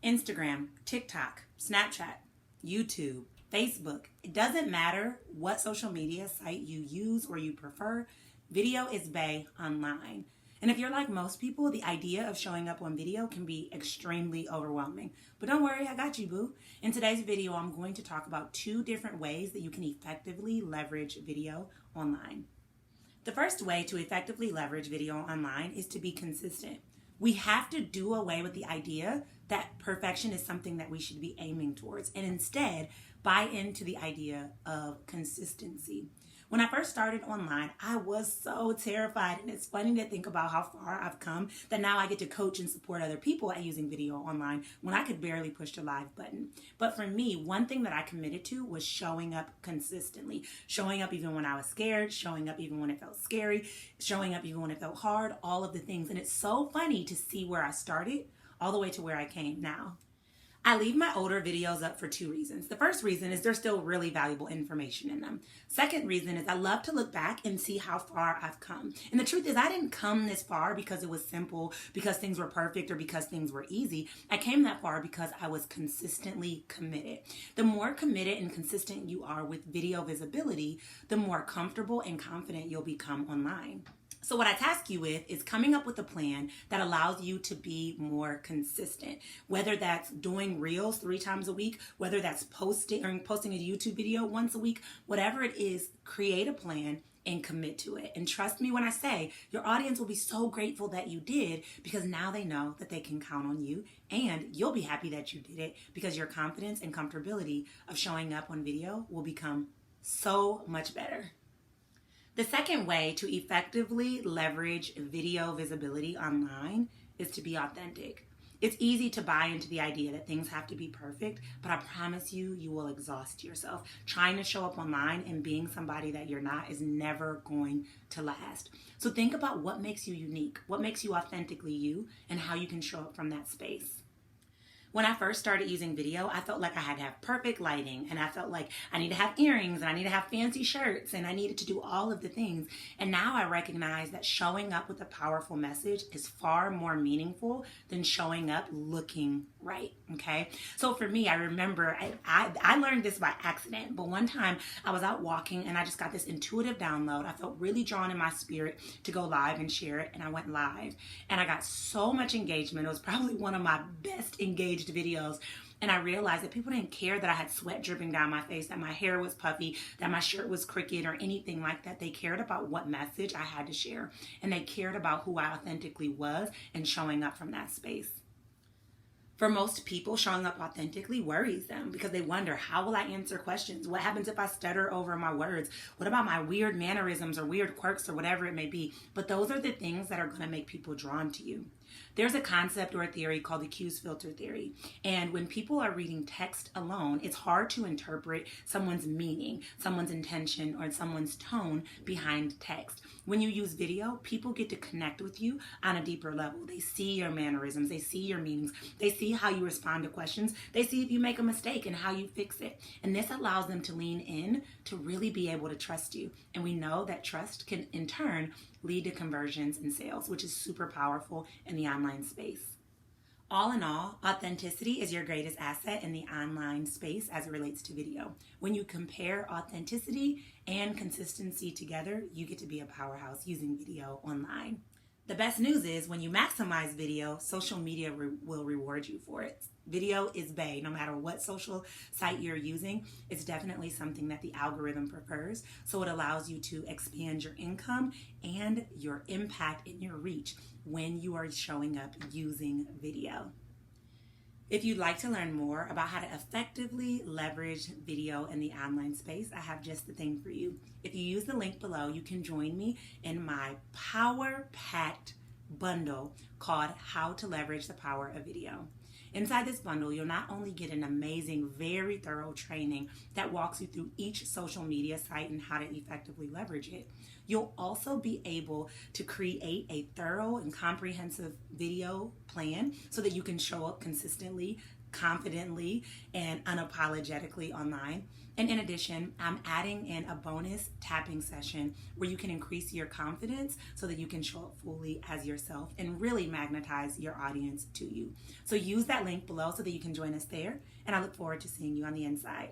Instagram, TikTok, Snapchat, YouTube, Facebook. It doesn't matter what social media site you use or you prefer, video is bae online. And if you're like most people, the idea of showing up on video can be extremely overwhelming. But don't worry, I got you, boo. In today's video, I'm going to talk about 2 different ways that you can effectively leverage video online. The first way to effectively leverage video online is to be consistent. We have to do away with the idea that perfection is something that we should be aiming towards, and instead buy into the idea of consistency. When I first started online, I was so terrified, and it's funny to think about how far I've come that now I get to coach and support other people at using video online when I could barely push the live button. But for me, one thing that I committed to was showing up consistently, showing up even when I was scared, showing up even when it felt scary, showing up even when it felt hard, all of the things. And it's so funny to see where I started all the way to where I came now. I leave my older videos up for 2 reasons. The first reason is there's still really valuable information in them. Second reason is I love to look back and see how far I've come. And the truth is I didn't come this far because it was simple, because things were perfect, or because things were easy. I came that far because I was consistently committed. The more committed and consistent you are with video visibility, the more comfortable and confident you'll become online. So what I task you with is coming up with a plan that allows you to be more consistent, whether that's doing reels 3 times a week, whether that's posting a YouTube video once a week, whatever it is, create a plan and commit to it. And trust me when I say your audience will be so grateful that you did, because now they know that they can count on you, and you'll be happy that you did it because your confidence and comfortability of showing up on video will become so much better. The second way to effectively leverage video visibility online is to be authentic. It's easy to buy into the idea that things have to be perfect, but I promise you, you will exhaust yourself. Trying to show up online and being somebody that you're not is never going to last. So think about what makes you unique, what makes you authentically you, and how you can show up from that space. When I first started using video, I felt like I had to have perfect lighting, and I felt like I need to have earrings, and I need to have fancy shirts, and I needed to do all of the things. And now I recognize that showing up with a powerful message is far more meaningful than showing up looking right, okay? So for me, I remember, I learned this by accident, but one time I was out walking and I just got this intuitive download. I felt really drawn in my spirit to go live and share it, and I went live. And I got so much engagement. It was probably one of my best engaged videos. And I realized that people didn't care that I had sweat dripping down my face, that my hair was puffy, that my shirt was crooked, or anything like that. They cared about what message I had to share, and they cared about who I authentically was and showing up from that space. For most people, showing up authentically worries them because they wonder, how will I answer questions? What happens if I stutter over my words? What about my weird mannerisms or weird quirks or whatever it may be? But those are the things that are going to make people drawn to you. There's a concept or a theory called the cues filter theory. And when people are reading text alone, it's hard to interpret someone's meaning, someone's intention, or someone's tone behind text. When you use video, people get to connect with you on a deeper level. They see your mannerisms, they see your meanings, they see how you respond to questions, they see if you make a mistake and how you fix it. And this allows them to lean in to really be able to trust you. And we know that trust can, in turn, lead to conversions and sales, which is super powerful in the online space. All in all, authenticity is your greatest asset in the online space as it relates to video. When you compare authenticity and consistency together, you get to be a powerhouse using video online. The best news is when you maximize video, social media will reward you for it. Video is bae, no matter what social site you're using. It's definitely something that the algorithm prefers. So it allows you to expand your income and your impact and your reach when you are showing up using video. If you'd like to learn more about how to effectively leverage video in the online space, I have just the thing for you. If you use the link below, you can join me in my power-packed bundle called How to Leverage the Power of Video. Inside this bundle, you'll not only get an amazing, very thorough training that walks you through each social media site and how to effectively leverage it, You'll also be able to create a thorough and comprehensive video plan so that you can show up consistently, confidently, and unapologetically online. And in addition, I'm adding in a bonus tapping session where you can increase your confidence so that you can show up fully as yourself and really magnetize your audience to you. So use that link below so that you can join us there. And I look forward to seeing you on the inside.